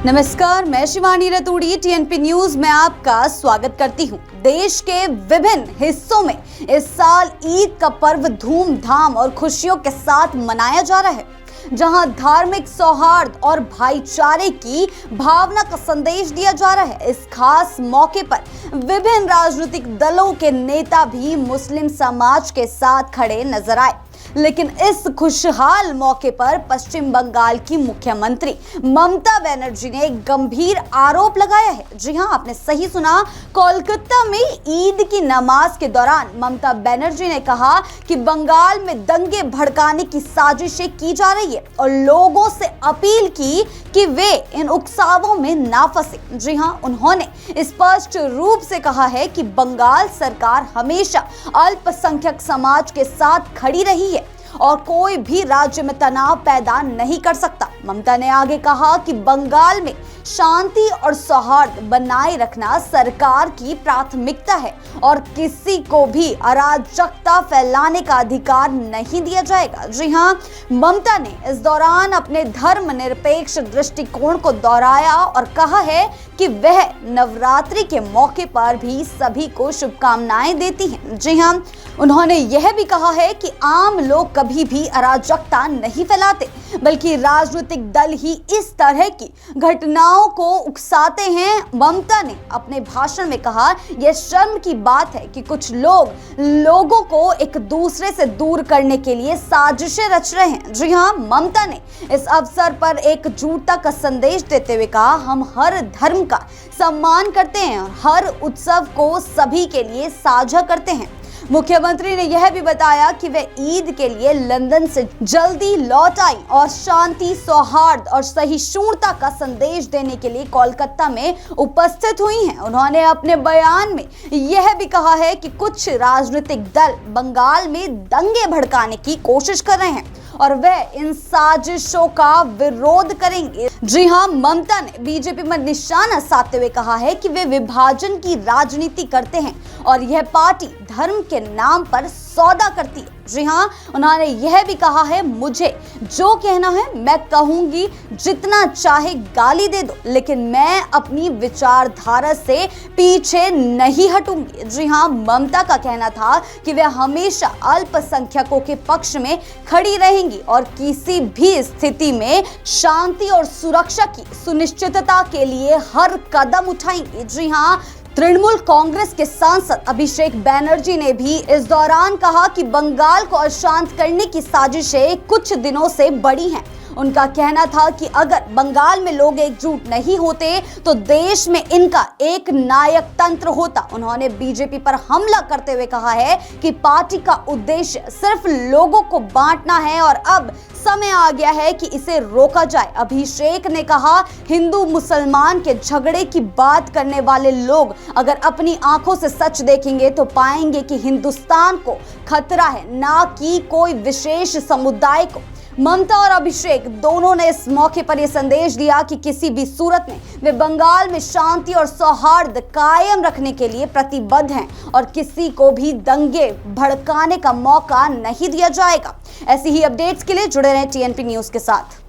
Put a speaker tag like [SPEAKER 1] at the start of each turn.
[SPEAKER 1] नमस्कार, मैं Shivani Raturi TNP news में आपका स्वागत करती हूं। देश के विभिन्न हिस्सों में इस साल ईद का पर्व धूमधाम और खुशियों के साथ मनाया जा रहा है, जहां धार्मिक सौहार्द और भाईचारे की भावना का संदेश दिया जा रहा है। इस खास मौके पर विभिन्न राजनीतिक दलों के नेता भी मुस्लिम समाज के साथ खड़े नजर आए, लेकिन इस खुशहाल मौके पर पश्चिम बंगाल की मुख्यमंत्री ममता बनर्जी ने एक गंभीर आरोप लगाया है। जी हां, आपने सही सुना। कोलकाता में ईद की नमाज के दौरान ममता बनर्जी ने कहा कि बंगाल में दंगे भड़काने की साजिशें की जा रही है और लोगों से अपील की कि वे इन उकसावों में ना फंसे। जी हां, उन्होंने स्पष्ट रूप से कहा है कि बंगाल सरकार हमेशा अल्पसंख्यक समाज के साथ खड़ी रही है और कोई भी राज्य में तनाव पैदा नहीं कर सकता। ममता ने आगे कहा कि बंगाल में शांति और सौहार्द बनाए रखना सरकार की प्राथमिकता है और किसी को भी अराजकता फैलाने का अधिकार नहीं दिया जाएगा। जी हां, ममता ने इस दौरान अपने धर्मनिरपेक्ष दृष्टिकोण को दोहराया और कहा है कि वह नवरात्रि के मौके पर भी सभी को शुभकामनाएं देती हैं। जी हां, उन्होंने यह भी कहा है कि आम लोग कभी भी अराजकता नहीं फैलाते, बल्कि राजनीतिक दल ही इस तरह की घटनाओं को उकसाते हैं। ममता ने अपने भाषण में कहा, यह शर्म की बात है कि कुछ लोग लोगों को एक दूसरे से दूर करने के लिए साजिशें रच रहे हैं। जी हां, ममता ने इस अवसर पर एकजुटता का संदेश देते हुए कहा, हम हर धर्म का सम्मान करते हैं और हर उत्सव को सभी के लिए साझा करते हैं। मुख्यमंत्री ने यह भी बताया कि वे ईद के लिए लंदन से जल्दी लौट आई और शांति, सौहार्द और सहिष्णुता का संदेश देने के लिए कोलकाता में उपस्थित हुई हैं। उन्होंने अपने बयान में यह भी कहा है कि कुछ राजनीतिक दल बंगाल में दंगे भड़काने की कोशिश कर रहे हैं और वह इन साजिशों का विरोध करेंगे। जी हां, ममता ने बीजेपी पर निशाना साधते हुए कहा है कि वे विभाजन की राजनीति करते हैं और यह पार्टी धर्म के नाम पर सौदा करती है। जी हां, उन्होंने यह भी कहा है, मुझे जो कहना है मैं कहूंगी, जितना चाहे गाली दे दो, लेकिन मैं अपनी विचारधारा से पीछे नहीं हटूंगी। जी हां, ममता का कहना था कि वे हमेशा अल्पसंख्यकों के पक्ष में खड़ी रहेंगी और किसी भी स्थिति में शांति और सुरक्षा की सुनिश्चितता के लिए हर कदम उठाएंगी। जी हां, तृणमूल कांग्रेस के सांसद अभिषेक बैनर्जी ने भी इस दौरान कहा कि बंगाल को अशांत करने की साजिशें कुछ दिनों से बढ़ी हैं। उनका कहना था कि अगर बंगाल में लोग एकजुट नहीं होते तो देश में इनका एक नायक तंत्र होता। उन्होंने बीजेपी पर हमला करते हुए कहा है कि पार्टी का उद्देश्य सिर्फ लोगों को बांटना है और अब समय आ गया है कि इसे रोका जाए। अभिषेक ने कहा, हिंदू मुसलमान के झगड़े की बात करने वाले लोग अगर अपनी आंखों से सच देखेंगे तो पाएंगे कि हिंदुस्तान को खतरा है, ना कि कोई विशेष समुदाय को। ममता और अभिषेक दोनों ने इस मौके पर यह संदेश दिया कि किसी भी सूरत में वे बंगाल में शांति और सौहार्द कायम रखने के लिए प्रतिबद्ध हैं और किसी को भी दंगे भड़काने का मौका नहीं दिया जाएगा। ऐसी ही अपडेट्स के लिए जुड़े रहें टीएनपी न्यूज के साथ।